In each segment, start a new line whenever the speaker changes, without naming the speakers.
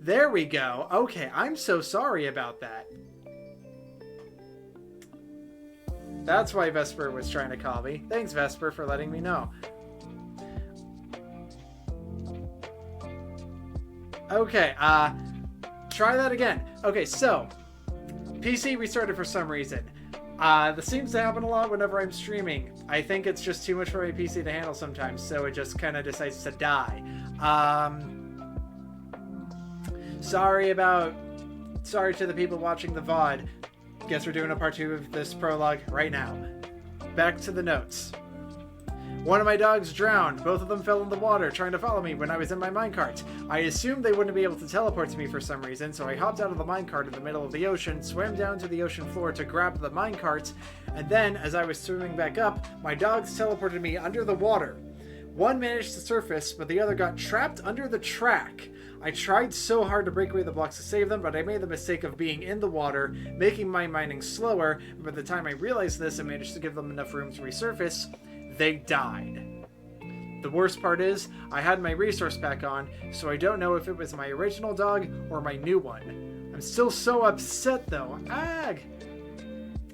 There we go. Okay, I'm so sorry about that. That's why Vesper was trying to call me. Thanks, Vesper, for letting me know. Okay, try that again. Okay, so, PC restarted for some reason. This seems to happen a lot whenever I'm streaming. I think it's just too much for my PC to handle sometimes, so it just kind of decides to die. Sorry to the people watching the VOD. Guess we're doing a part 2 of this prologue right now. Back to the notes. One of my dogs drowned. Both of them fell in the water, trying to follow me when I was in my minecart. I assumed they wouldn't be able to teleport to me for some reason, so I hopped out of the minecart in the middle of the ocean, swam down to the ocean floor to grab the minecart, and then, as I was swimming back up, my dogs teleported me under the water. One managed to surface, but the other got trapped under the track. I tried so hard to break away the blocks to save them, but I made the mistake of being in the water, making my mining slower, and by the time I realized this and managed to give them enough room to resurface, they died. The worst part is, I had my resource pack on, so I don't know if it was my original dog or my new one. I'm still so upset though. Ag!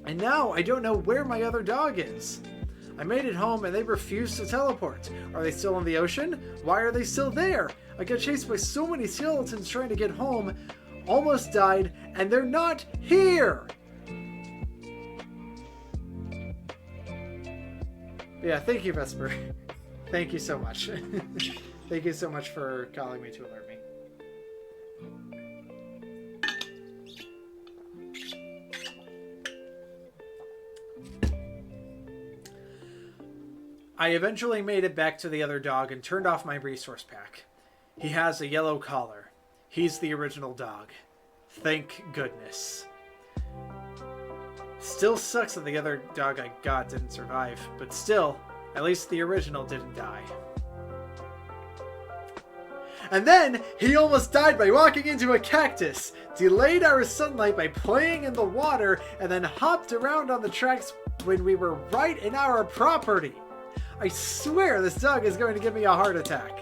And now I don't know where my other dog is. I made it home and they refused to teleport. Are they still in the ocean? Why are they still there? I got chased by so many skeletons trying to get home, almost died, and they're not here! Yeah, thank you, Vesper. Thank you so much. Thank you so much for calling me to alert me. I eventually made it back to the other dog and turned off my resource pack. He has a yellow collar. He's the original dog. Thank goodness. Still sucks that the other dog I got didn't survive, but still, at least the original didn't die. And then, he almost died by walking into a cactus, delayed our sunlight by playing in the water, and then hopped around on the tracks when we were right in our property. I swear this dog is going to give me a heart attack.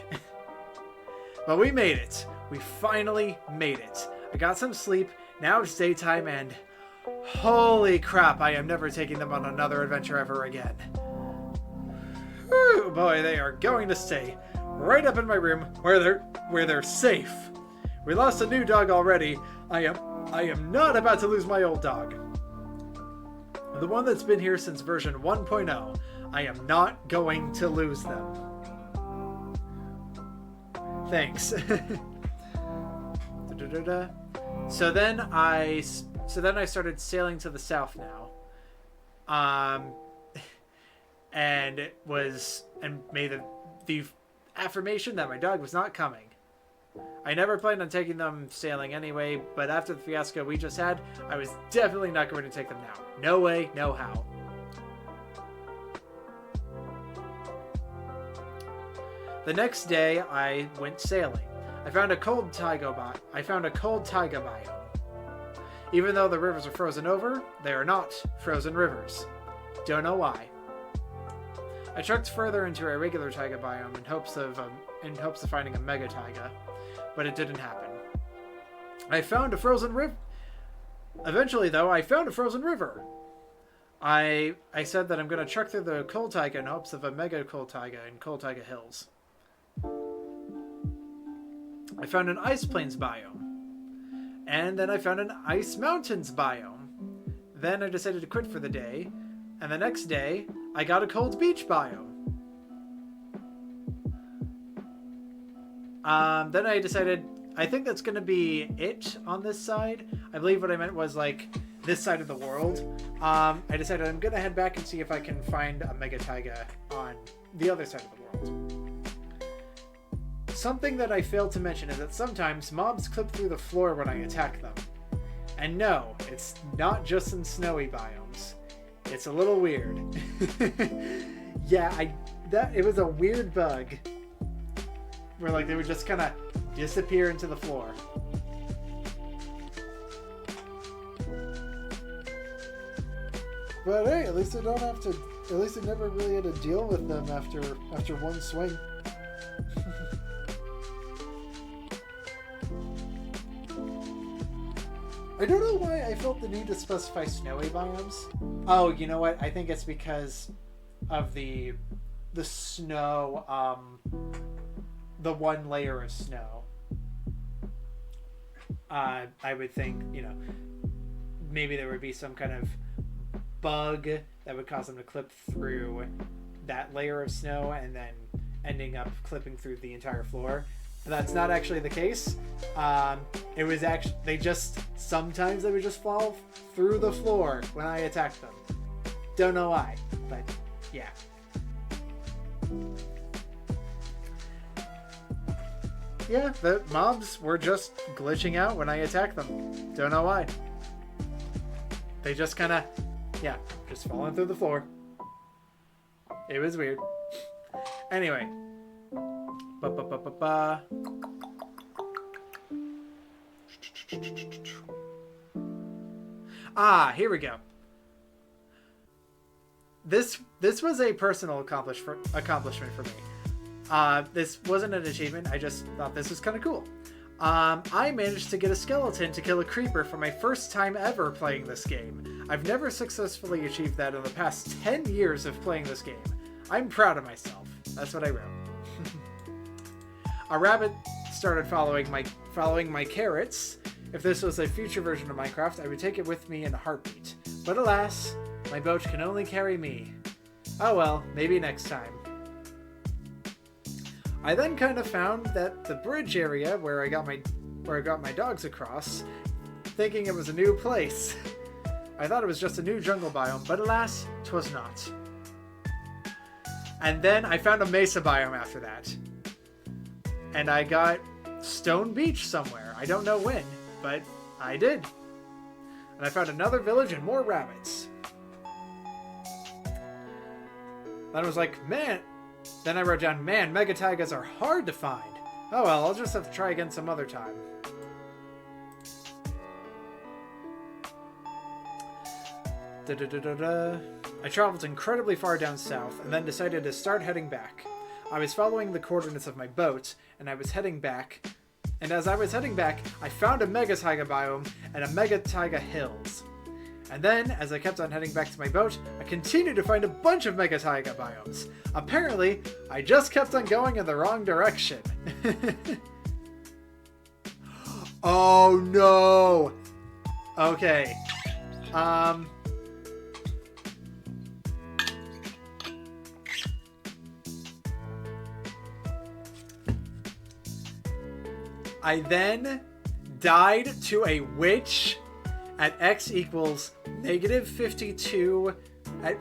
But we made it. We finally made it. I got some sleep, now it's daytime, and holy crap, I am never taking them on another adventure ever again. Whew, boy, they are going to stay right up in my room where they're safe. We lost a new dog already. I am not about to lose my old dog. The one that's been here since version 1.0. I am not going to lose them. Thanks. So then I started sailing to the south now. And made the affirmation that my dog was not coming. I never planned on taking them sailing anyway, but after the fiasco we just had, I was definitely not going to take them now. No way, no how. The next day, I went sailing. I found a cold taiga biome. Even though the rivers are frozen over, they are not frozen rivers. Don't know why. I trekked further into a regular taiga biome in hopes of finding a mega taiga, but it didn't happen. I found a frozen river. Eventually, though, I found a frozen river. I said that I'm going to trek through the cold taiga in hopes of a mega cold taiga in cold taiga hills. I found an ice plains biome. And then I found an ice mountains biome. Then I decided to quit for the day. And the next day, I got a cold beach biome. Then I decided, I think that's going to be it on this side. I believe what I meant was like this side of the world. I decided I'm going to head back and see if I can find a mega taiga on the other side of the world. Something that I failed to mention is that sometimes mobs clip through the floor when I attack them. And no, it's not just in snowy biomes. It's a little weird. Yeah, it was a weird bug. Where like they would just kind of disappear into the floor. But hey, at least I never really had to deal with them after one swing. I don't know why I felt the need to specify snowy biomes. Oh, you know what? I think it's because of the snow, the one layer of snow. I would think, you know, maybe there would be some kind of bug that would cause them to clip through that layer of snow and then ending up clipping through the entire floor. But that's not actually the case. It was actually, sometimes they would just fall through the floor when I attacked them. Don't know why, but yeah. Yeah, the mobs were just glitching out when I attacked them. Don't know why. They just kind of, yeah, just falling through the floor. It was weird. Anyway. Ah, here we go. This was a personal accomplishment for me. This wasn't an achievement. I just thought this was kind of cool. I managed to get a skeleton to kill a creeper for my first time ever playing this game. I've never successfully achieved that in the past 10 years of playing this game. I'm proud of myself. That's what I wrote. A rabbit started following my carrots. If this was a future version of Minecraft, I would take it with me in a heartbeat. But alas, my boat can only carry me. Oh well, maybe next time. I then kind of found that the bridge area where I got my dogs across, thinking it was a new place. I thought it was just a new jungle biome, but alas, 'twas not. And then I found a mesa biome after that. And I got Stone Beach somewhere. I don't know when, but I did. And I found another village and more rabbits. Then I was like, man. Then I wrote down, man, mega taigas are hard to find. Oh well, I'll just have to try again some other time. I traveled incredibly far down south and then decided to start heading back. I was following the coordinates of my boat, and I was heading back. And as I was heading back, I found a mega taiga biome and a mega taiga hills. And then, as I kept on heading back to my boat, I continued to find a bunch of mega taiga biomes. Apparently, I just kept on going in the wrong direction. Oh no! Okay. I then died to a witch at x equals negative 52, at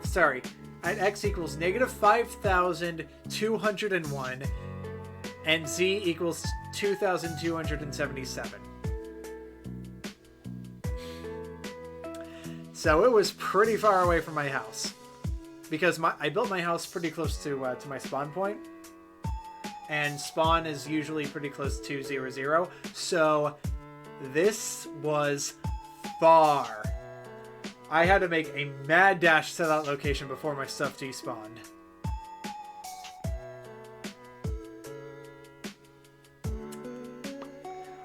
x equals negative 5,201, and z equals 2,277. So it was pretty far away from my house, because I built my house pretty close to my spawn point. And spawn is usually pretty close to 0, so this was far. I had to make a mad dash to that location before my stuff despawned.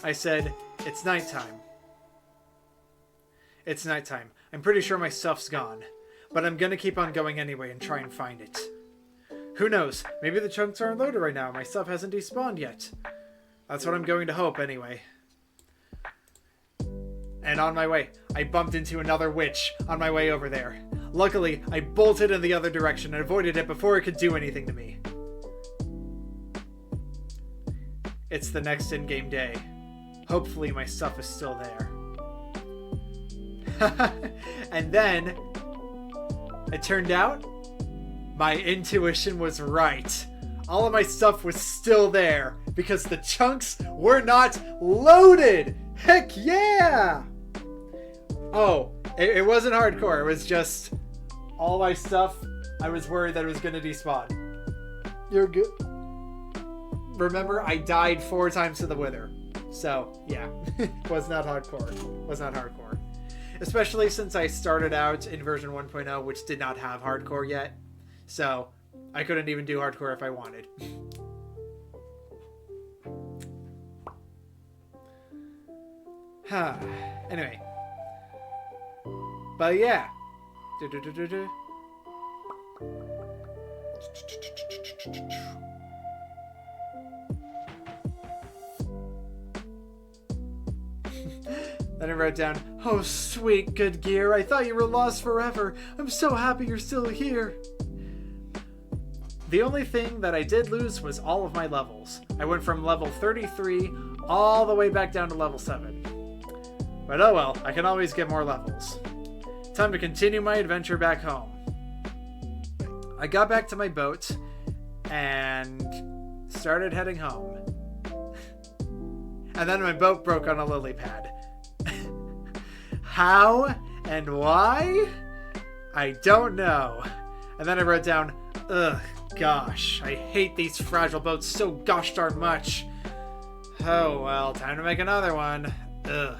I said, it's nighttime. It's nighttime. I'm pretty sure my stuff's gone, but I'm gonna keep on going anyway and try and find it. Who knows? Maybe the chunks are unloaded right now. My stuff hasn't despawned yet. That's what I'm going to hope anyway. And on my way, I bumped into another witch on my way over there. Luckily, I bolted in the other direction and avoided it before it could do anything to me. It's the next in-game day. Hopefully my stuff is still there. And then, it turned out, my intuition was right. All of my stuff was still there because the chunks were not loaded. Heck yeah! Oh, it wasn't hardcore. It was just all my stuff. I was worried that it was going to despawn. You're good. Remember, I died 4 times to the wither. So, yeah. Was not hardcore. Was not hardcore. Especially since I started out in version 1.0, which did not have hardcore yet. So, I couldn't even do hardcore if I wanted. Anyway, But yeah. Do-do-do-do-do. Then I wrote down, "Oh, sweet good gear, I thought you were lost forever. I'm so happy you're still here." The only thing that I did lose was all of my levels. I went from level 33 all the way back down to level 7. But oh well, I can always get more levels. Time to continue my adventure back home. I got back to my boat and started heading home. And then my boat broke on a lily pad. How and why? I don't know. And then I wrote down, ugh, gosh, I hate these fragile boats so gosh darn much. Oh well, time to make another one. Ugh.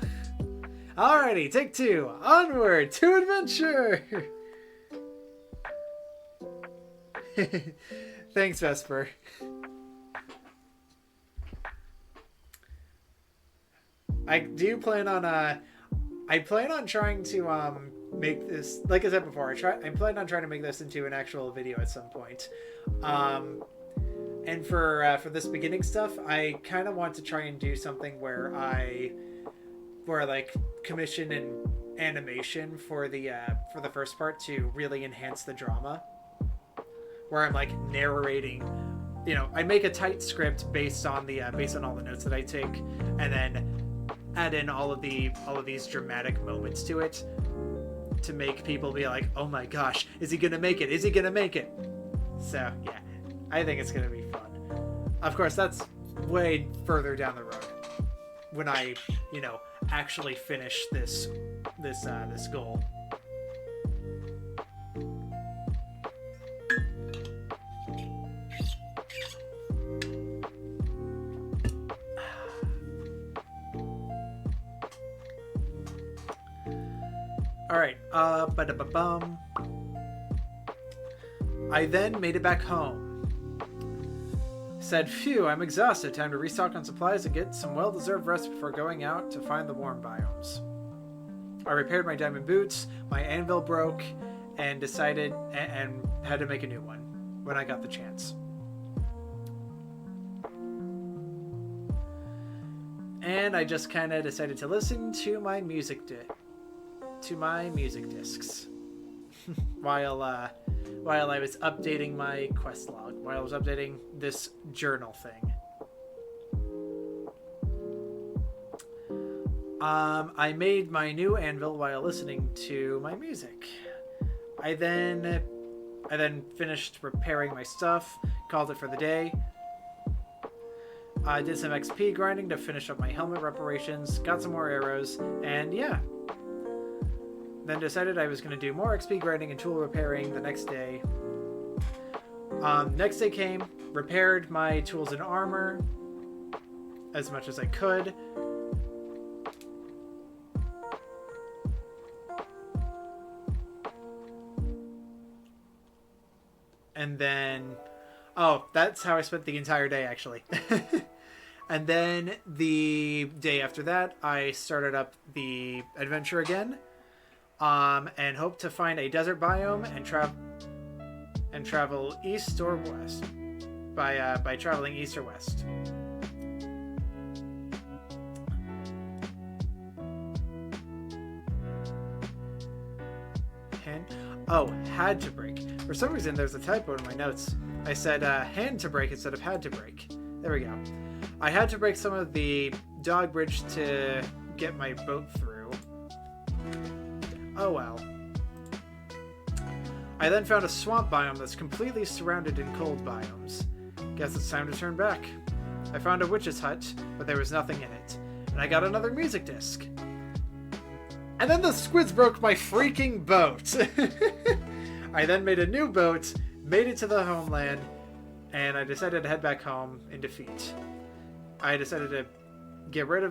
Alrighty, take 2. Onward to adventure! Thanks, Vesper. Do you plan on I plan on trying to make this, like I said before, I plan on trying to make this into an actual video at some point. And for this beginning stuff, I kind of want to try and do something where I like commission an animation for the first part to really enhance the drama, where I'm like narrating, you know, I make a tight script based on all the notes that I take, and then add in all of these dramatic moments to it to make people be like, oh my gosh, is he gonna make it? Is he gonna make it? So yeah, I think it's gonna be fun. Of course, that's way further down the road when I, you know, actually finish this goal. Alright, ba-da-ba-bum. I then made it back home. Said, phew, I'm exhausted. Time to restock on supplies and get some well-deserved rest before going out to find the warm biomes. I repaired my diamond boots, my anvil broke, and decided and had to make a new one when I got the chance. And I just kind of decided to listen to my music discs while I was updating my quest log, while I was updating this journal thing. I made my new anvil while listening to my music. I then finished repairing my stuff, called it for the day. I did some XP grinding to finish up my helmet reparations, got some more arrows, and yeah. Then decided I was going to do more XP grinding and tool repairing the next day. Next day came, repaired my tools and armor as much as I could. And then, oh, that's how I spent the entire day, actually. And then the day after that, I started up the adventure again. And hope to find a desert biome and travel east or west by traveling east or west. Had to break. For some reason, there's a typo in my notes. I said hand to break instead of had to break. There we go. I had to break some of the dog bridge to get my boat through. Oh well. I then found a swamp biome that's completely surrounded in cold biomes. Guess it's time to turn back. I found a witch's hut, but there was nothing in it. And I got another music disc. And then the squids broke my freaking boat. I then made a new boat, made it to the homeland, and I decided to head back home in defeat. I decided to not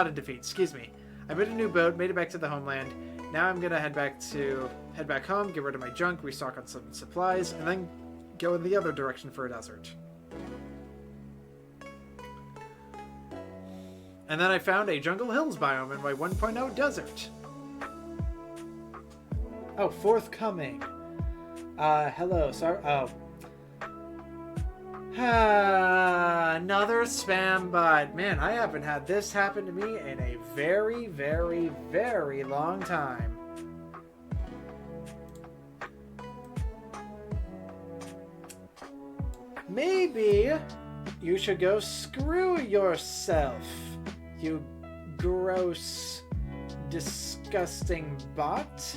in defeat, excuse me. I made a new boat, made it back to the homeland. Now I'm gonna head back home, get rid of my junk, restock on some supplies, and then go in the other direction for a desert. And then I found a Jungle Hills biome in my 1.0 desert. Oh, forthcoming. Hello, sorry. Oh. Another spam bot. Man, I haven't had this happen to me in a very, very, very long time. Maybe you should go screw yourself, you gross, disgusting bot.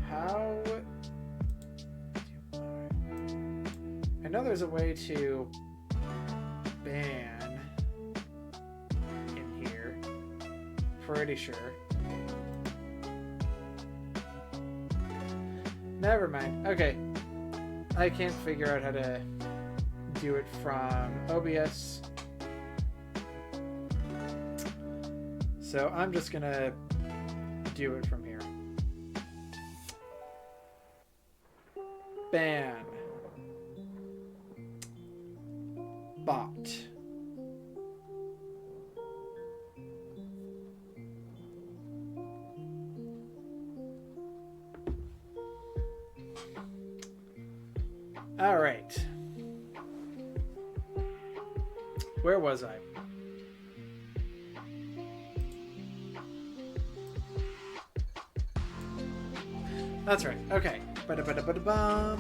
How do I know there's a way to ban in here. Pretty sure. Never mind. Okay. I can't figure out how to do it from OBS. So I'm just gonna do it from here. Ban. Bot. All right. Where was I? That's right. Okay. Ba-da-ba-da-ba-da-bum.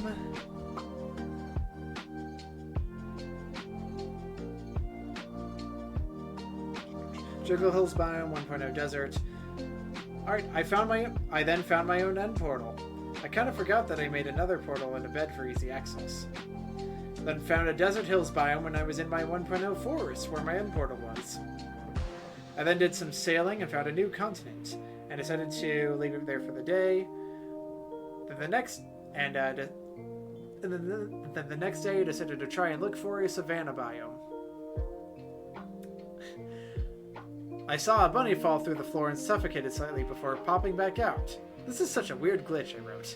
Jungle Hills biome 1.0 desert. Alright, I then found my own end portal. I kind of forgot that I made another portal in a bed for easy access. Then found a desert hills biome when I was in my 1.0 forest where my end portal was. I then did some sailing and found a new continent, and decided to leave it there for the day. Then the next day I decided to try and look for a savanna biome. I saw a bunny fall through the floor and suffocated slightly before popping back out. This is such a weird glitch, I wrote.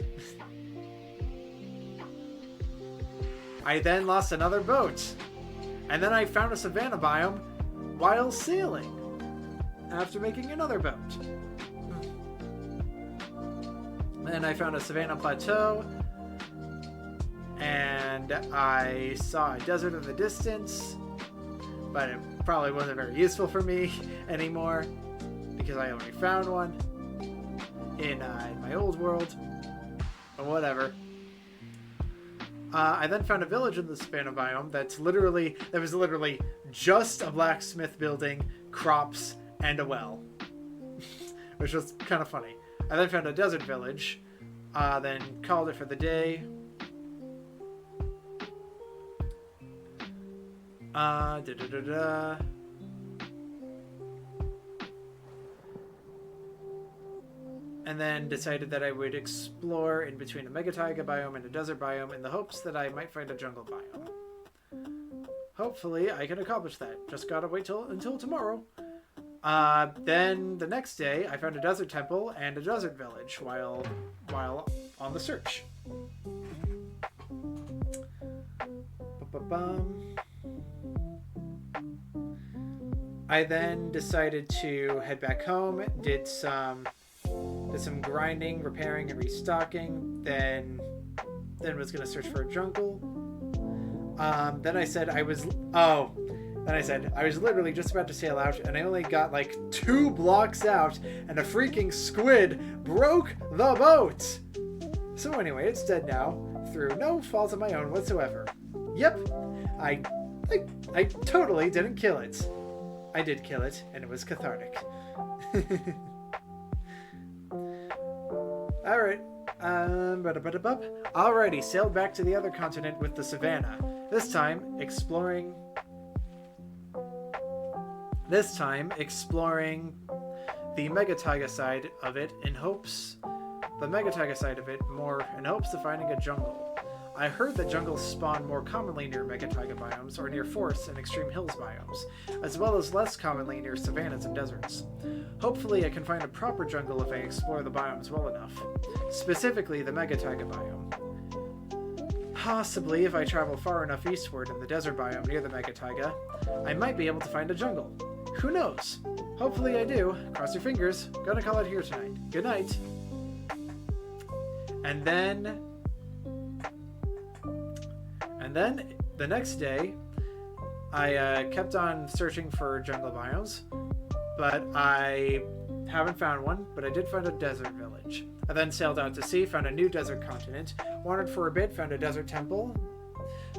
I then lost another boat. And then I found a savanna biome while sailing after making another boat. Then I found a savanna plateau. And I saw a desert in the distance. But it probably wasn't very useful for me anymore because I already found one in my old world, or whatever. I then found a village in the savanna biome that was literally just a blacksmith building, crops, and a well, which was kind of funny. I then found a desert village, then called it for the day. And then decided that I would explore in between a mega taiga biome and a desert biome in the hopes that I might find a jungle biome. Hopefully I can accomplish that. Just gotta wait until tomorrow. Then the next day I found a desert temple and a desert village while on the search. I then decided to head back home, did some grinding, repairing, and restocking, then was going to search for a jungle. Then I said I was literally just about to sail out, and I only got like 2 blocks out, and a freaking squid broke the boat! So anyway, it's dead now, through no fault of my own whatsoever. Yep, I totally didn't kill it. I did kill it, and it was cathartic. Alright. Alrighty, sailed back to the other continent with the savannah. This time exploring the mega taiga side of it in hopes of finding a jungle. I heard that jungles spawn more commonly near mega taiga biomes or near forests and extreme hills biomes, as well as less commonly near savannas and deserts. Hopefully I can find a proper jungle if I explore the biomes well enough, specifically the mega taiga biome. possibly, if I travel far enough eastward in the desert biome near the Mega Taiga, I might be able to find a jungle. Who knows? Hopefully I do. Cross your fingers. Gonna call it here tonight. Good night. And then the next day, I kept on searching for jungle biomes, but I haven't found one, but I did find a desert village. I then sailed out to sea, found a new desert continent, wandered for a bit, found a desert temple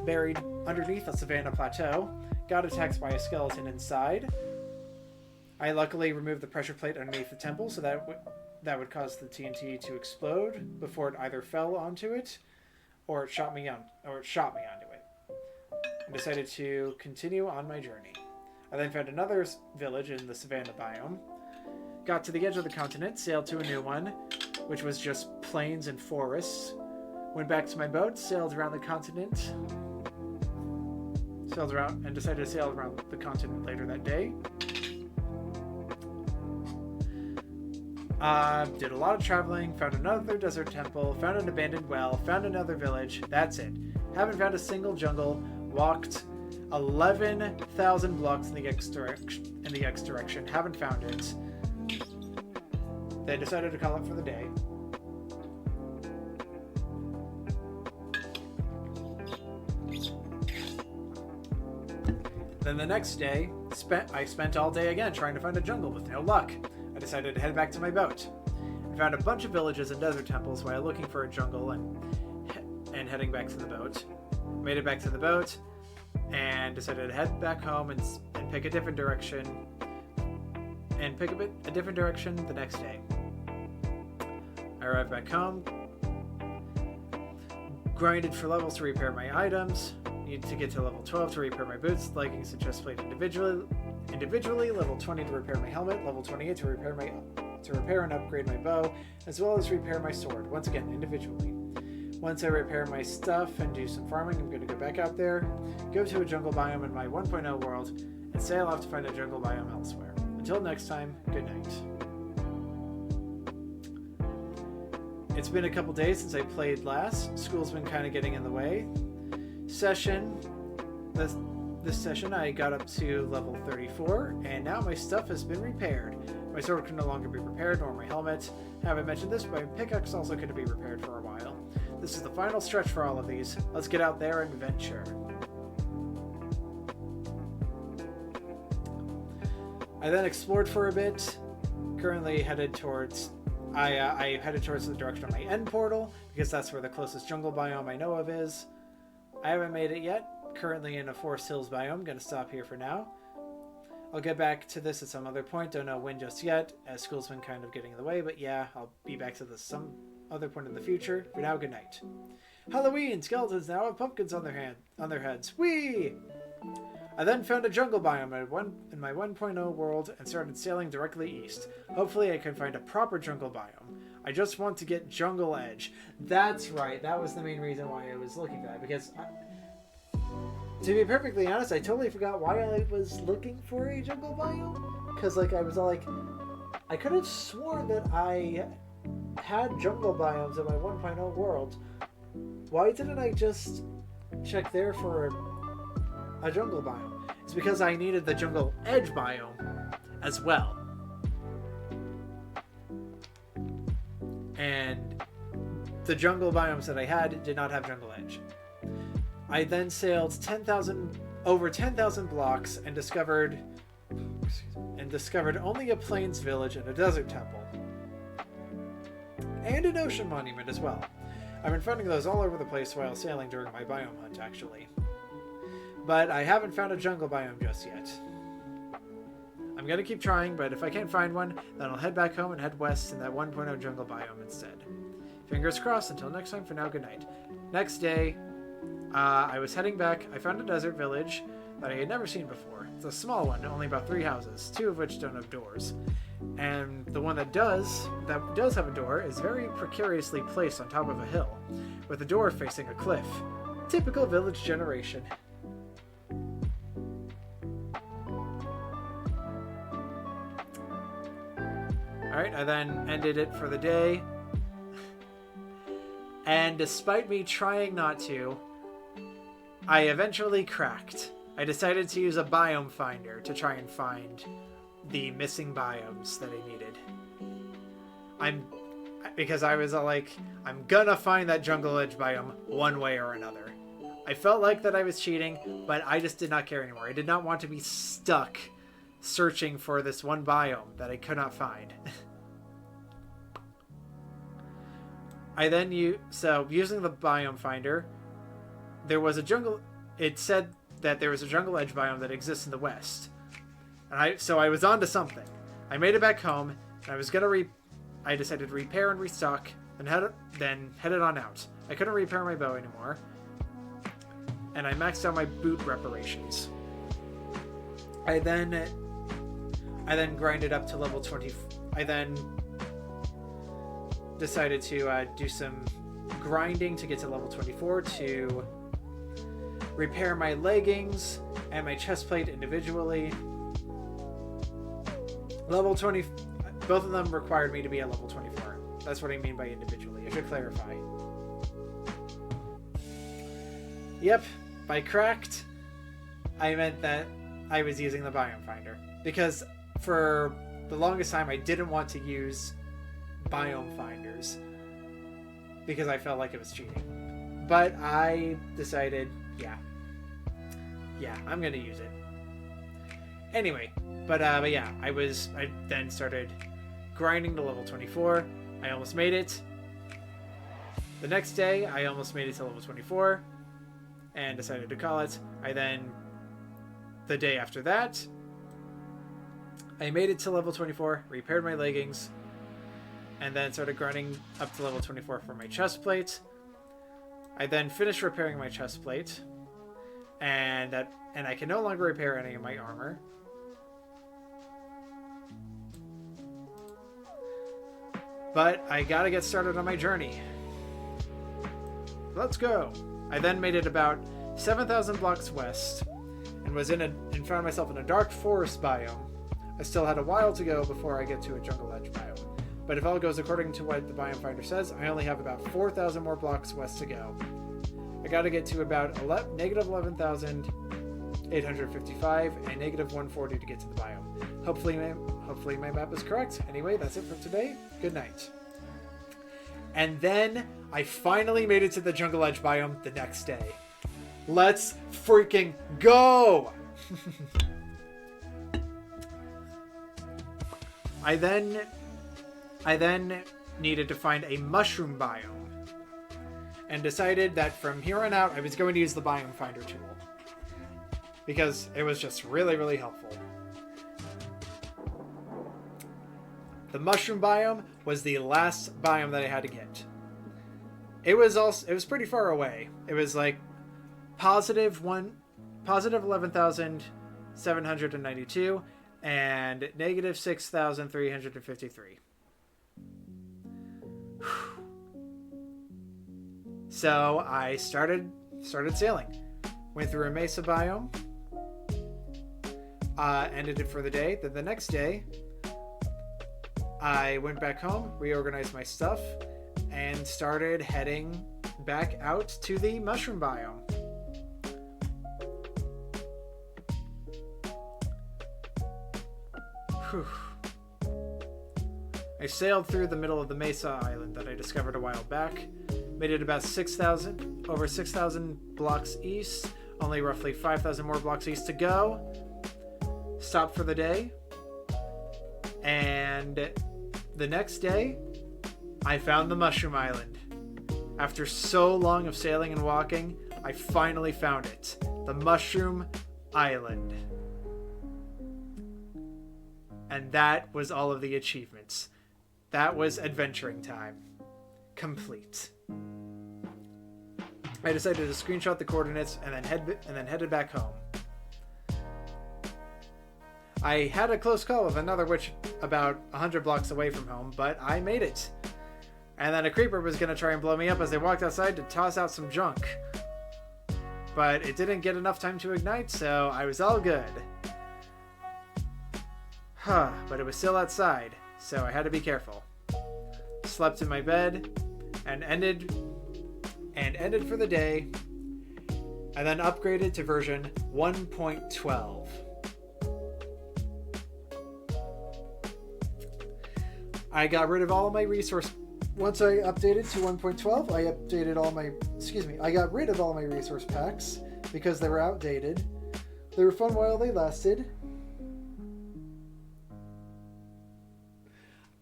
buried underneath a savanna plateau, got attacked by a skeleton inside. I luckily removed the pressure plate underneath the temple so that would cause the TNT to explode before it either fell onto it or it shot me onto it. I decided to continue on my journey. I then found another village in the savanna biome, got to the edge of the continent, sailed to a new one, which was just plains and forests, went back to my boat, sailed around the continent, and decided to sail around the continent later that day. Did a lot of traveling, found another desert temple, found an abandoned well, found another village. That's it. Haven't found a single jungle. Walked 11,000 blocks in the X direction. Haven't found it. They decided to call it for the day. Then the next day, I spent all day again trying to find a jungle with no luck. I decided to head back to my boat. I found a bunch of villages and desert temples while looking for a jungle and heading back to the boat. Made it back to the boat and decided to head back home and pick a different direction a different direction the next day. I arrived back home, grinded for levels to repair my items, needed to get to level 12 to repair my boots, leggings, and chestplate individually, level 20 to repair my helmet, level 28 to repair and upgrade my bow, as well as repair my sword, once again individually. Once I repair my stuff and do some farming, I'm going to go back out there, go to a jungle biome in my 1.0 world, and sail off to find a jungle biome elsewhere. Until next time, good night. It's been a couple days since I played last. School's been kind of getting in the way. This session I got up to level 34, and now my stuff has been repaired. My sword can no longer be repaired, nor my helmet. Haven't mentioned this, but my pickaxe also couldn't be repaired for a while. This is the final stretch for all of these. Let's get out there and venture. I then explored for a bit. Currently headed towards... I headed towards the direction of my end portal, because that's where the closest jungle biome I know of is. I haven't made it yet. Currently in a Forest Hills biome. Gonna stop here for now. I'll get back to this at some other point. Don't know when just yet, as school's been kind of getting in the way, but yeah, I'll be back to this some other point in the future. For now, good night. Halloween! Skeletons now have pumpkins on their heads. Whee! I then found a jungle biome in my 1.0 world and started sailing directly east. Hopefully I can find a proper jungle biome. I just want to get Jungle Edge. That's right, that was the main reason why I was looking for that, because to be perfectly honest, I totally forgot why I was looking for a jungle biome. Because I could have sworn that I had jungle biomes in my 1.0 world. Why didn't I just check there for a jungle biome? It's because I needed the Jungle Edge biome as well. And the jungle biomes that I had did not have Jungle Edge. I then sailed over 10,000 blocks and discovered only a plains village and a desert temple. And an ocean monument as well. I've been finding those all over the place while sailing during my biome hunt, actually. But I haven't found a jungle biome just yet. I'm gonna keep trying, but if I can't find one, then I'll head back home and head west in that 1.0 jungle biome instead. Fingers crossed. Until next time, for now, good night. Next day, I was heading back. I found a desert village that I had never seen before. It's a small one, only about 3 houses, 2 of which don't have doors. And the one that does have a door is very precariously placed on top of a hill, with the door facing a cliff. Typical village generation. Alright, I then ended it for the day. And despite me trying not to, I eventually cracked. I decided to use a biome finder to try and find the missing biomes that I needed. Because I was like, I'm gonna find that jungle edge biome one way or another. I felt like that I was cheating, but I just did not care anymore. I did not want to be stuck searching for this one biome that I could not find. Using the biome finder, there was a jungle. It said that there was a jungle edge biome that exists in the west, and I was onto something. I made it back home, and I was gonna I decided to repair and restock, and then headed on out. I couldn't repair my bow anymore, and I maxed out my boot reparations. I then grinded up to level 20. I then decided to do some grinding to get to level 24 to repair my leggings and my chest plate individually. Level 20, both of them required me to be at level 24. That's what I mean by individually. I should clarify. Yep, by cracked, I meant that I was using the biome finder. Because for the longest time, I didn't want to use biome finders because I felt like it was cheating. But I decided, yeah, I'm gonna use it. Anyway, but yeah, I then started grinding to level 24. I almost made it. The next day, I almost made it to level 24 and decided to call it. The day after that, I made it to level 24, repaired my leggings, and then started grinding up to level 24 for my chest plate. I then finished repairing my chest plate, and I can no longer repair any of my armor. But I gotta get started on my journey. Let's go. I then made it about 7,000 blocks west and found myself in a dark forest biome. I still had a while to go before I get to a jungle edge biome. But if all goes according to what the biome finder says, I only have about 4,000 more blocks west to go. I gotta get to about negative 11,855 and negative 140 to get to the biome. Hopefully my map is correct. Anyway, that's it for today. Good night. And then I finally made it to the jungle edge biome the next day. Let's freaking go! I then needed to find a mushroom biome and decided that from here on out I was going to use the biome finder tool because it was just really, really helpful. The mushroom biome was the last biome that I had to get. It was pretty far away. It was like positive 11,792 and negative 6,353. So I started sailing. Went through a mesa biome. Ended it for the day. Then the next day, I went back home, reorganized my stuff, and started heading back out to the mushroom biome. Whew. I sailed through the middle of the mesa island that I discovered a while back, made it about over 6,000 blocks east, only roughly 5,000 more blocks east to go, stopped for the day, and the next day, I found the mushroom island. After so long of sailing and walking, I finally found it. The mushroom island. And that was all of the achievements. That was adventuring time. Complete. I decided to screenshot the coordinates and then headed back home. I had a close call with another witch about 100 blocks away from home, but I made it. And then a creeper was going to try and blow me up as I walked outside to toss out some junk. But it didn't get enough time to ignite, so I was all good. But it was still outside, so I had to be careful. Slept in my bed and ended for the day and then upgraded to version 1.12. I got rid of all of my resource. Once I updated to 1.12, I updated all my. I got rid of all my resource packs because they were outdated. They were fun while they lasted.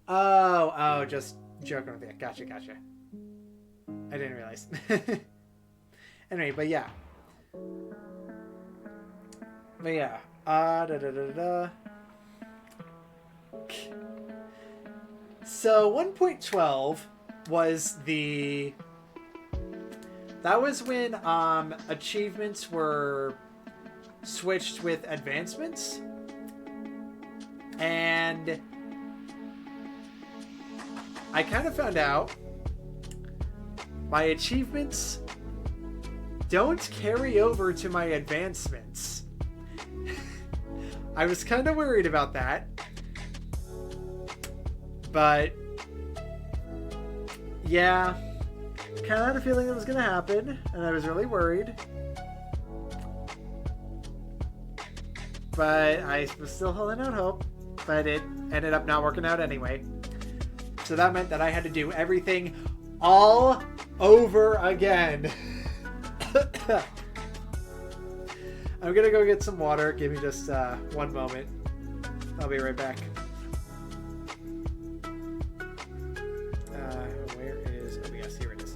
Oh, just joking with you. Gotcha. I didn't realize. Anyway, but yeah. So 1.12 was that was when achievements were switched with advancements, and I kind of found out my achievements don't carry over to my advancements. I was kind of worried about that. But yeah, kind of had a feeling it was going to happen, and I was really worried. But I was still holding out hope, but it ended up not working out anyway. So that meant that I had to do everything all over again. I'm gonna go get some water. Give me just one moment. I'll be right back. Where is... Oh yes, here it is.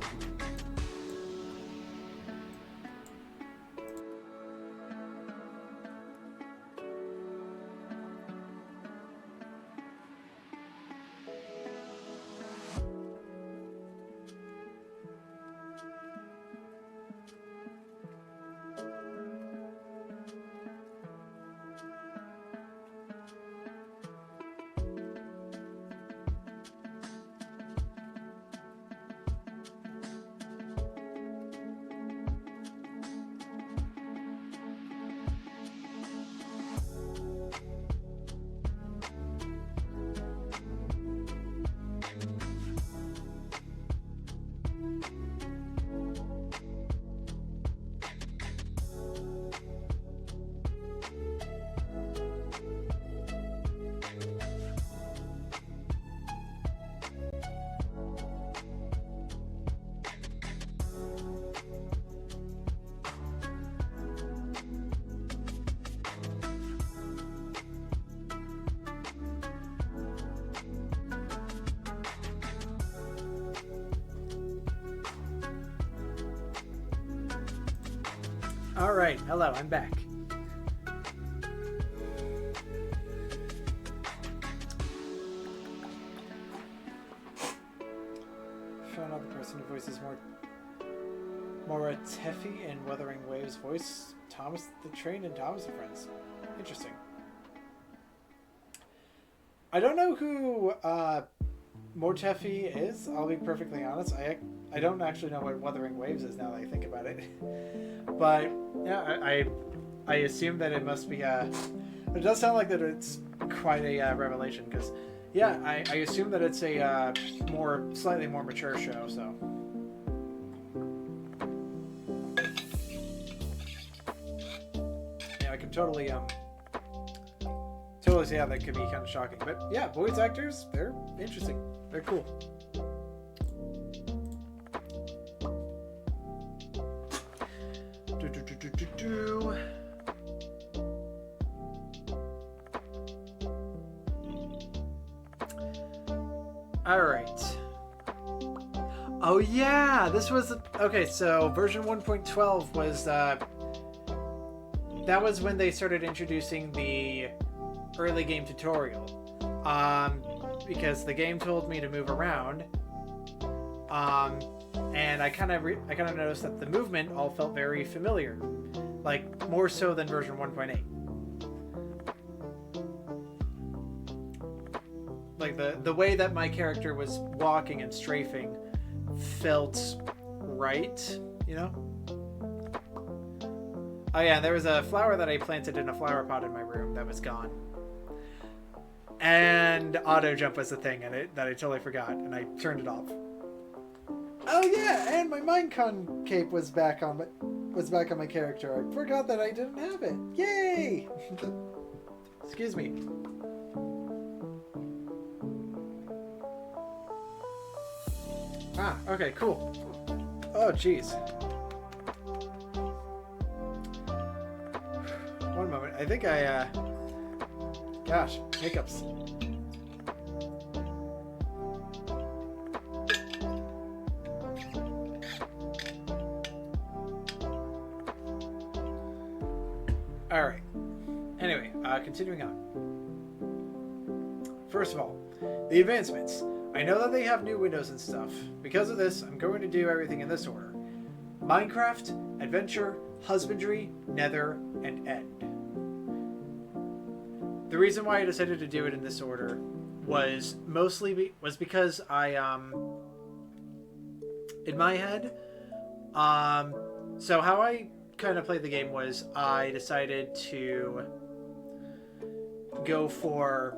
All right, hello, I'm back. Found out the person who voices Mora Teffy in Wuthering Waves voice Thomas the Train and Thomas and Friends. Interesting. I don't know who Mortefi is, I'll be perfectly honest. I don't actually know what Wuthering Waves is now that I think about it. But yeah, I assume that it must be it does sound like that it's quite a revelation, because yeah, I assume that it's a slightly more mature show, so. Yeah, I can totally see how that could be kind of shocking. But yeah, voice actors, they're interesting. They're cool. All right. Oh yeah, this was okay. So version 1.12 was that was when they started introducing the early game tutorial. Because the game told me to move around. And I kind of noticed that the movement all felt very familiar, like more so than version 1.8. Like the way that my character was walking and strafing felt right, you know? Oh yeah, there was a flower that I planted in a flower pot in my room that was gone. And auto jump was the thing that I totally forgot, and I turned it off. Oh yeah, and my Minecon cape was back on, but was back on my character. I forgot that I didn't have it. Yay! Excuse me. Ah, okay, cool. Oh, jeez. One moment. I think I, gosh, hiccups. Alright. Anyway, continuing on. First of all, the advancements. I know that they have new windows and stuff. Because of this, I'm going to do everything in this order. Minecraft, Adventure, Husbandry, Nether, and End. The reason why I decided to do it in this order was mostly because I, in my head, so how I kind of played the game was I decided to go for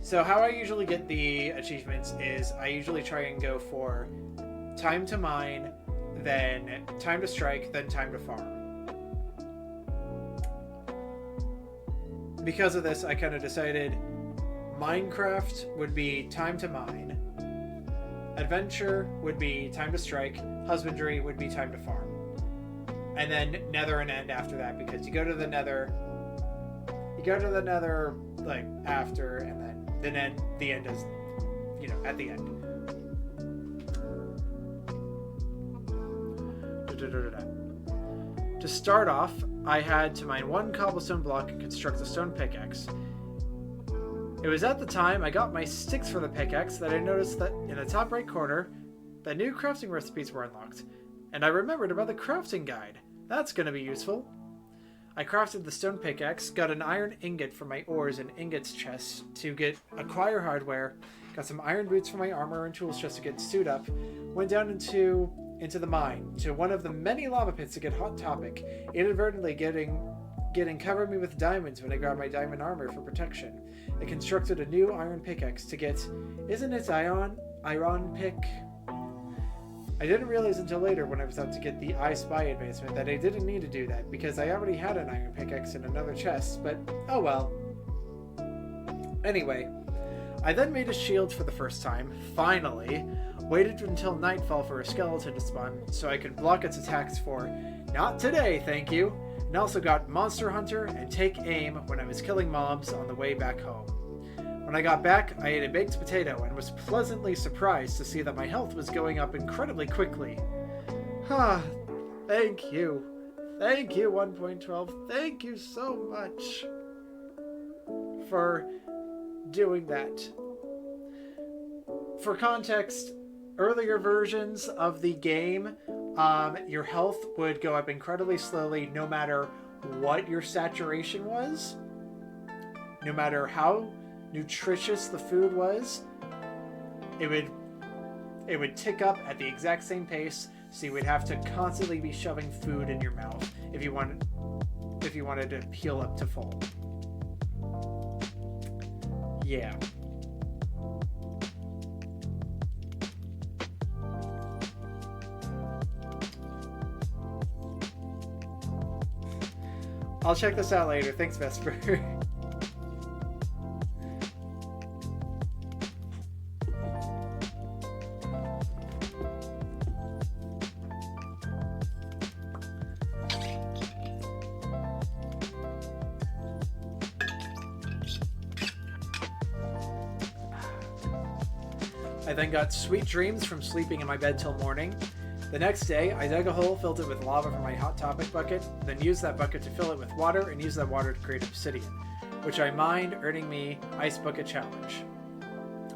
so how I usually get the achievements is I usually try and go for time to mine, then time to strike, then time to farm. Because of this, I kind of decided Minecraft would be time to mine, Adventure would be time to strike, Husbandry would be time to farm. And then Nether and End after that, because you go to the Nether like after, and then the end is, you know, at the end. To start off, I had to mine one cobblestone block and construct a stone pickaxe. It was at the time I got my sticks for the pickaxe that I noticed that in the top right corner, that new crafting recipes were unlocked, and I remembered about the crafting guide. That's going to be useful. I crafted the stone pickaxe, got an iron ingot for my ores and ingots chest to acquire hardware, got some iron boots for my armor and tools chest to get suit up, went down into the mine, to one of the many lava pits to get Hot Topic, inadvertently getting covered me with diamonds when I grabbed my diamond armor for protection. I constructed a new iron pickaxe to get, isn't it iron pick? I didn't realize until later when I was out to get the I Spy advancement that I didn't need to do that because I already had an iron pickaxe in another chest, but oh well. Anyway, I then made a shield for the first time, finally, waited until nightfall for a skeleton to spawn so I could block its attacks for not today, thank you, and also got Monster Hunter and Take Aim when I was killing mobs on the way back home. When I got back, I ate a baked potato and was pleasantly surprised to see that my health was going up incredibly quickly. Thank you. Thank you, 1.12. Thank you so much for doing that. For context, earlier versions of the game, your health would go up incredibly slowly no matter what your saturation was, no matter how nutritious the food was. It would tick up at the exact same pace, so you would have to constantly be shoving food in your mouth if you wanted to heal up to full. Yeah. I'll check this out later. Thanks, Vesper. I then got sweet dreams from sleeping in my bed till morning. The next day, I dug a hole, filled it with lava from my Hot Topic bucket, then used that bucket to fill it with water and use that water to create obsidian, which I mined, earning me Ice Bucket Challenge.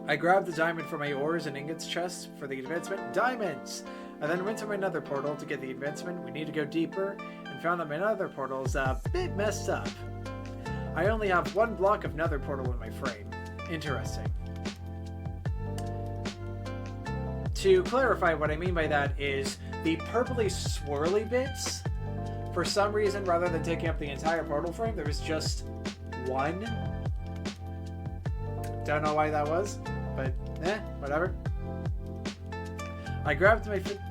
I grabbed the diamond for my ores and ingots chest for the advancement, diamonds! I then went to my nether portal to get the advancement. We need to go deeper, and found that my nether portal is a bit messed up. I only have one block of nether portal in my frame. Interesting. To clarify, what I mean by that is the purpley swirly bits, for some reason, rather than taking up the entire portal frame, there was just one. Don't know why that was, but whatever. I grabbed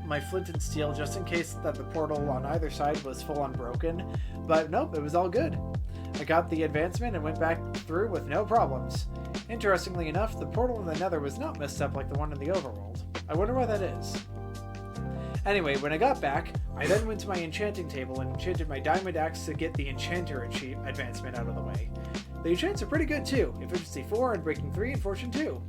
my flint and steel just in case that the portal on either side was full on broken, but nope, it was all good. I got the advancement and went back through with no problems. Interestingly enough, the portal in the Nether was not messed up like the one in the Overworld. I wonder why that is. Anyway, when I got back, I then went to my enchanting table and enchanted my diamond axe to get the enchanter advancement out of the way. The enchants are pretty good too, efficiency 4 and breaking 3 and fortune 2.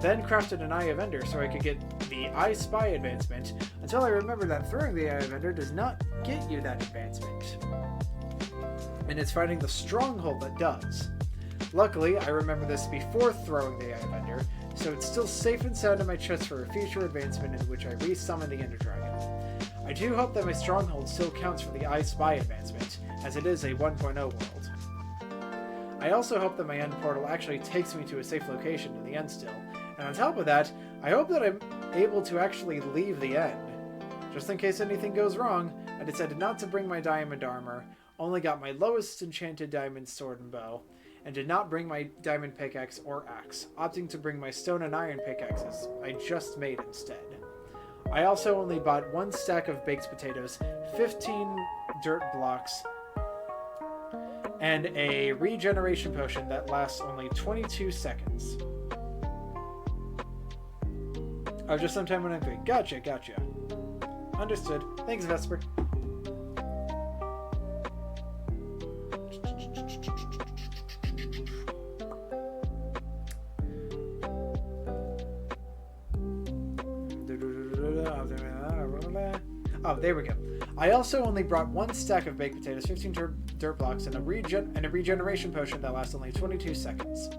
Then crafted an Eye of Ender so I could get the I Spy advancement, until I remembered that throwing the Eye of Ender does not get you that advancement. And it's finding the stronghold that does. Luckily, I remember this before throwing the Eye of Ender, so it's still safe and sound in my chest for a future advancement in which I re-summon the Ender Dragon. I do hope that my stronghold still counts for the I Spy advancement, as it is a 1.0 world. I also hope that my end portal actually takes me to a safe location in the end still, and on top of that, I hope that I'm able to actually leave the end. Just in case anything goes wrong, I decided not to bring my diamond armor, only got my lowest enchanted diamond sword and bow, and did not bring my diamond pickaxe or axe, opting to bring my stone and iron pickaxes I just made instead. I also only bought 1 stack of baked potatoes, 15 dirt blocks, and a regeneration potion that lasts only 22 seconds. Oh, just sometime when I'm free. Gotcha. Understood. Thanks, Vesper. Oh, there we go. I also only brought 1 stack of baked potatoes, 15 dirt blocks, and a regeneration potion that lasts only 22 seconds.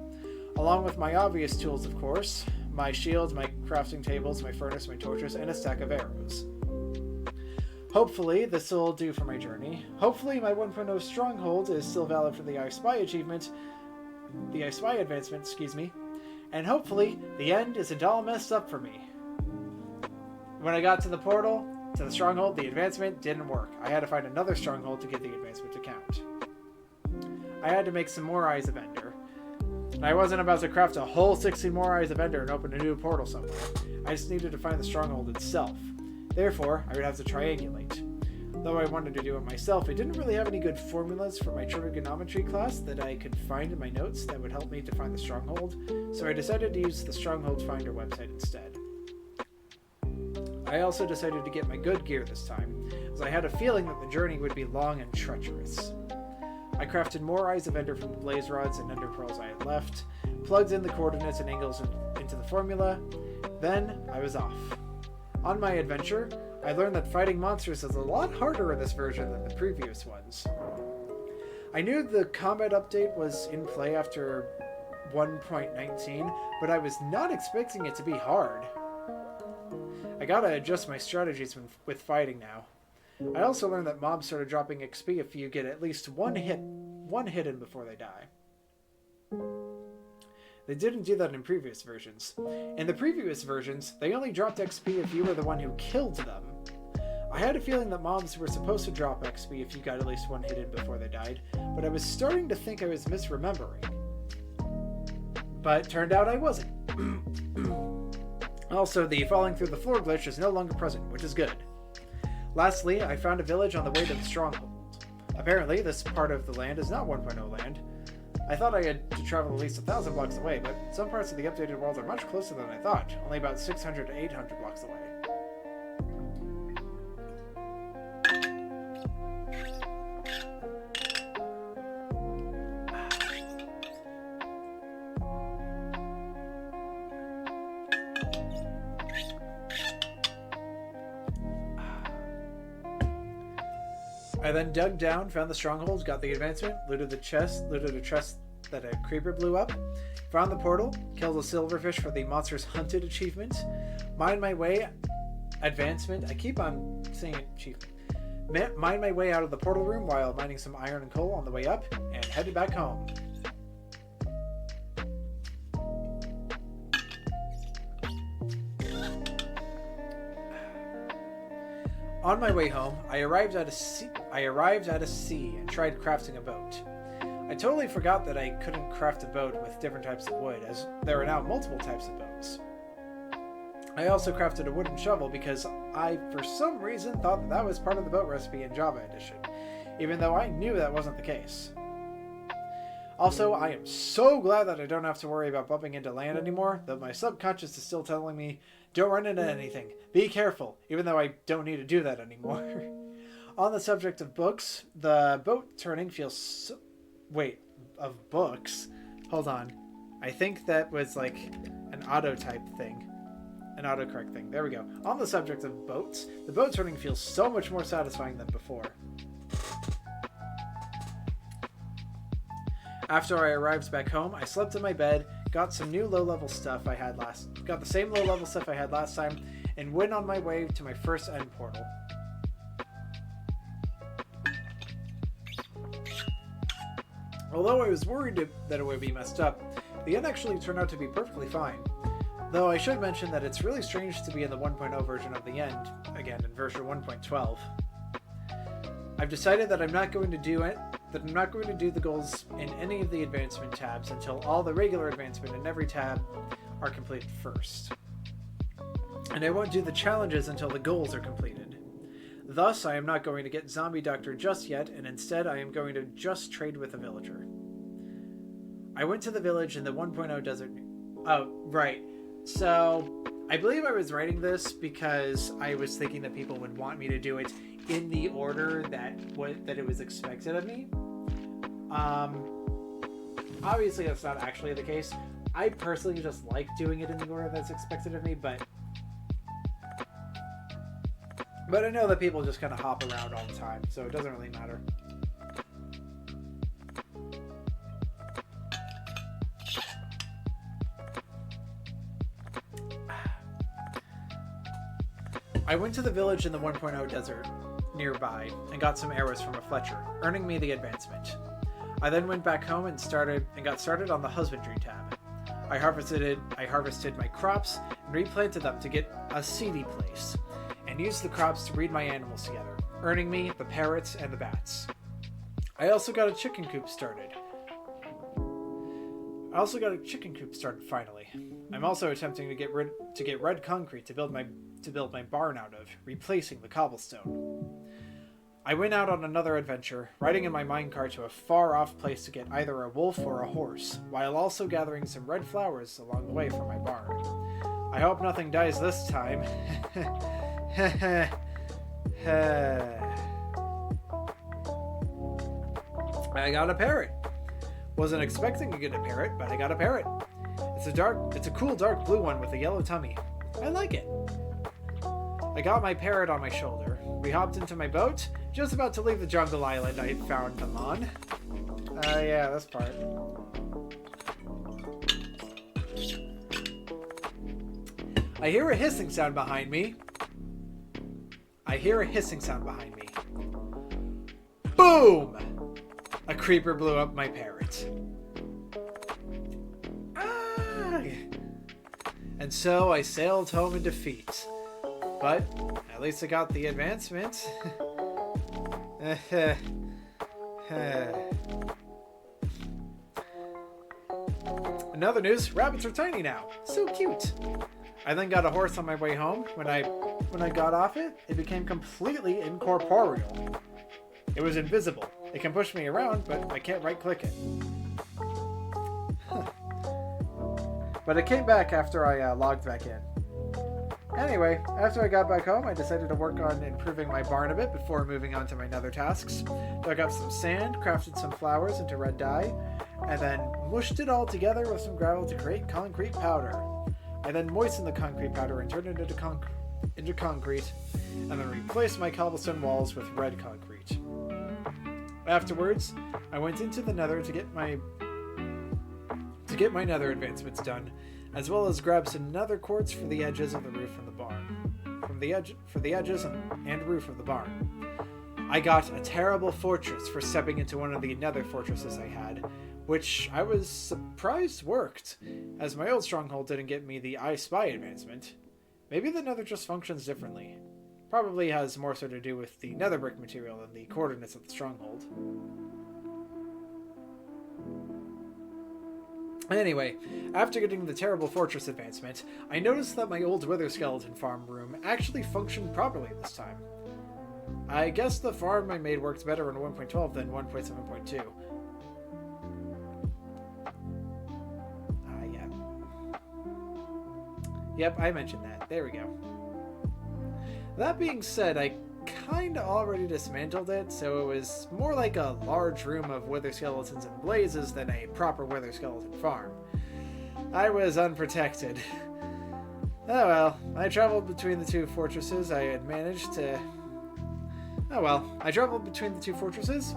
Along with my obvious tools, of course. My shields, my crafting tables, my furnace, my torches, and a stack of arrows. Hopefully, this will do for my journey. Hopefully, my 1.0 stronghold is still valid for the I Spy achievement. The I Spy advancement, excuse me. And hopefully, the end isn't all messed up for me. When I got to the portal, to the stronghold, the advancement didn't work. I had to find another stronghold to get the advancement to count. I had to make some more Eyes of Ender. I wasn't about to craft a whole 16 more Eyes of Ender and open a new portal somewhere. I just needed to find the stronghold itself. Therefore, I would have to triangulate. Though I wanted to do it myself, I didn't really have any good formulas for my trigonometry class that I could find in my notes that would help me to find the stronghold, so I decided to use the Stronghold Finder website instead. I also decided to get my good gear this time, as I had a feeling that the journey would be long and treacherous. I crafted more Eyes of Ender from the blaze rods and ender pearls I had left, plugged in the coordinates and angles into the formula, then I was off. On my adventure, I learned that fighting monsters is a lot harder in this version than the previous ones. I knew the combat update was in play after 1.19, but I was not expecting it to be hard. I gotta adjust my strategies with fighting now. I also learned that mobs started dropping XP if you get at least one hit in before they die. They didn't do that in previous versions. In the previous versions, they only dropped XP if you were the one who killed them. I had a feeling that mobs were supposed to drop XP if you got at least one hit in before they died, but I was starting to think I was misremembering. But turned out I wasn't. Also, the falling through the floor glitch is no longer present, which is good. Lastly, I found a village on the way to the stronghold. Apparently, this part of the land is not 1.0 land. I thought I had to travel at least 1,000 blocks away, but some parts of the updated world are much closer than I thought, only about 600 to 800 blocks away. I then dug down, found the strongholds, got the advancement, looted a chest that a creeper blew up, found the portal, killed a silverfish for the monsters hunted achievement, mined my way advancement. I keep on saying achievement. Mined my way out of the portal room while mining some iron and coal on the way up, and headed back home. On my way home, I arrived at a sea and tried crafting a boat. I totally forgot that I couldn't craft a boat with different types of wood, as there are now multiple types of boats. I also crafted a wooden shovel because I, for some reason, thought that was part of the boat recipe in Java Edition, even though I knew that wasn't the case. Also, I am so glad that I don't have to worry about bumping into land anymore, though my subconscious is still telling me, don't run into anything, be careful, even though I don't need to do that anymore. On the subject of books, the boat turning feels so... Wait, of books? Hold on. I think that was like an auto-type thing. An autocorrect thing. There we go. On the subject of boats, the boat turning feels so much more satisfying than before. After I arrived back home, I slept in my bed, got some new low-level stuff got the same low-level stuff I had last time, and went on my way to my first end portal. Although I was worried that it would be messed up, the end actually turned out to be perfectly fine. Though I should mention that it's really strange to be in the 1.0 version of the end, again in version 1.12. I've decided that I'm not going to do the goals in any of the advancement tabs until all the regular advancement in every tab are completed first. And I won't do the challenges until the goals are completed. Thus, I am not going to get Zombie Doctor just yet, and instead I am going to just trade with a villager. I went to the village in the 1.0 desert... Oh, right. So, I believe I was writing this because I was thinking that people would want me to do it in the order that it was expected of me. Obviously that's not actually the case. I personally just like doing it in the order that's expected of me, but I know that people just kind of hop around all the time, so it doesn't really matter. I went to the village in the 1.0 desert nearby and got some arrows from a Fletcher, earning me the advancement. I then went back home and got started on the husbandry tab. I harvested my crops and replanted them to get a seedy place, and used the crops to breed my animals together, earning me the parrots and the bats. I also got a chicken coop started. Finally. I'm also attempting to get red concrete to build my barn out of, replacing the cobblestone. I went out on another adventure, riding in my minecart to a far-off place to get either a wolf or a horse, while also gathering some red flowers along the way from my barn. I hope nothing dies this time. I got a parrot. Wasn't expecting to get a parrot, but I got a parrot. It's a cool dark blue one with a yellow tummy. I like it. I got my parrot on my shoulder. We hopped into my boat, just about to leave the jungle island I had found them on. Yeah, this part. I hear a hissing sound behind me. Boom! A creeper blew up my parrot. And so I sailed home in defeat. But at least I got the advancement. In other news, rabbits are tiny now. So cute. I then got a horse on my way home. When I got off it, it became completely incorporeal. It was invisible. It can push me around, but I can't right-click it. But it came back after I logged back in. Anyway, after I got back home, I decided to work on improving my barn a bit before moving on to my nether tasks. Dug up some sand, crafted some flowers into red dye, and then mushed it all together with some gravel to create concrete powder. I then moistened the concrete powder and turned it into concrete, and then replaced my cobblestone walls with red concrete. Afterwards, I went into the nether to get my nether advancements done, as well as grab some nether quartz for the edges of the roof of the barn. For the edges and roof of the barn. I got a terrible fortress for stepping into one of the nether fortresses I had, which I was surprised worked, as my old stronghold didn't get me the I Spy advancement. Maybe the nether just functions differently. Probably has more so to do with the nether brick material than the coordinates of the stronghold. Anyway, after getting the terrible fortress advancement, I noticed that my old wither skeleton farm room actually functioned properly this time. I guess the farm I made worked better in 1.12 than 1.7.2. Yeah. Yep, I mentioned that. There we go. That being said, I kinda already dismantled it, so it was more like a large room of wither skeletons and blazes than a proper wither skeleton farm. I was unprotected. Oh well, I traveled between the two fortresses I had managed to... Oh well, I traveled between the two fortresses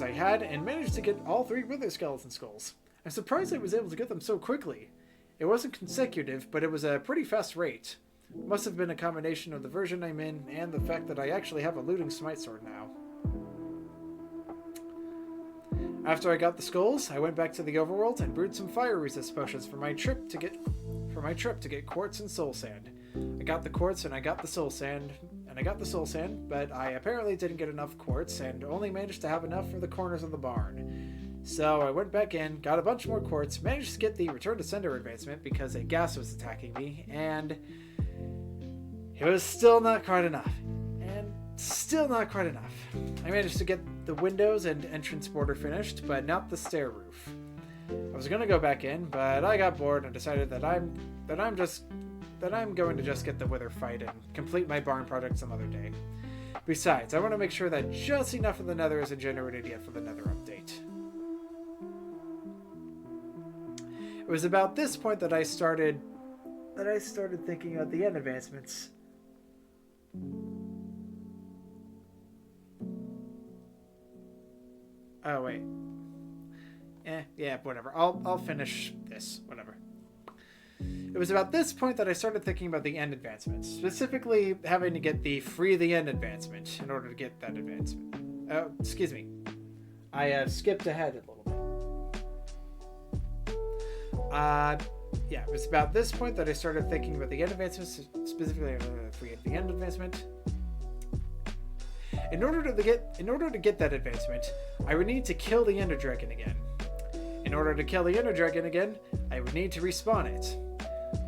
I had and managed to get all 3 wither skeleton skulls. I'm surprised I was able to get them so quickly. It wasn't consecutive, but it was a pretty fast rate. Must have been a combination of the version I'm in and the fact that I actually have a looting smite sword now. After I got the skulls, I went back to the overworld and brewed some fire resist potions for my trip to get quartz and soul sand. I got the quartz and I got the soul sand, but I apparently didn't get enough quartz and only managed to have enough for the corners of the barn. So I went back in, got a bunch more quartz, managed to get the Return to Sender advancement because a ghast was attacking me, and it was still not quite enough. I managed to get the windows and entrance border finished, but not the stair roof. I was gonna go back in, but I got bored and decided that I'm going to just get the wither fight and complete my barn project some other day. Besides, I want to make sure that just enough of the nether isn't generated yet for the nether update. It was about this point that I started thinking about the end advancements. Oh wait. Yeah, whatever. I'll finish this, whatever. It was about this point that I started thinking about the end advancements, specifically having to get the free the end advancement in order to get that advancement. Oh, excuse me. I skipped ahead a little bit. Yeah, it was about this point that I started thinking about the end advancements, specifically the end advancement. In order to get that advancement, I would need to kill the Ender Dragon again. In order to kill the Ender Dragon again, I would need to respawn it.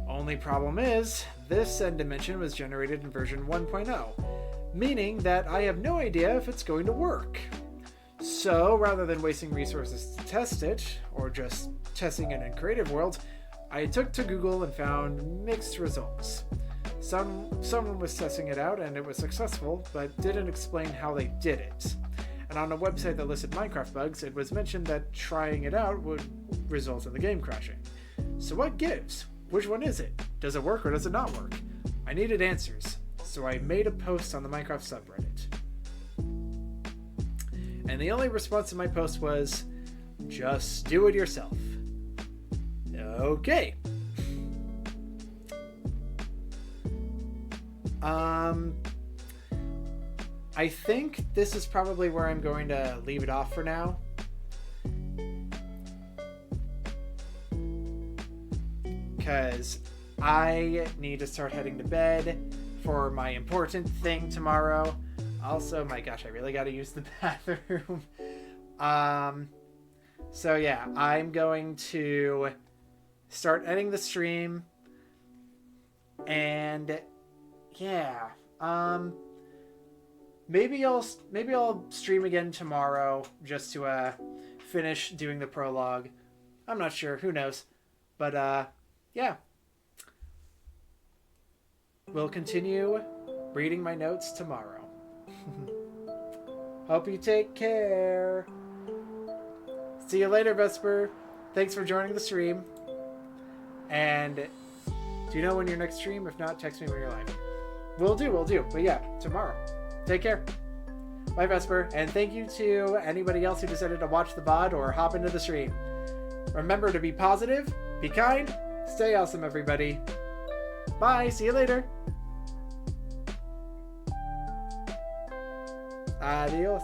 Only problem is, this end dimension was generated in version 1.0, meaning that I have no idea if it's going to work. So, rather than wasting resources to test it, or just testing it in Creative World, I took to Google and found mixed results. Someone was testing it out and it was successful, but didn't explain how they did it. And on a website that listed Minecraft bugs, it was mentioned that trying it out would result in the game crashing. So what gives? Which one is it? Does it work or does it not work? I needed answers, so I made a post on the Minecraft subreddit. And the only response to my post was, just do it yourself. Okay. I think this is probably where I'm going to leave it off for now. Because I need to start heading to bed for my important thing tomorrow. Also, my gosh, I really got to use the bathroom. So yeah, I'm going to start ending the stream. And yeah, maybe I'll stream again tomorrow just to finish doing the prologue. I'm not sure, who knows. But yeah. We'll continue reading my notes tomorrow. Hope you take care. See you later, Vesper. Thanks for joining the stream. And do you know when your next stream? If not, text me when you're live. Will do. But yeah, tomorrow. Take care. Bye, Vesper. And thank you to anybody else who decided to watch the VOD or hop into the stream. Remember to be positive, be kind, stay awesome, everybody. Bye. See you later. Adios.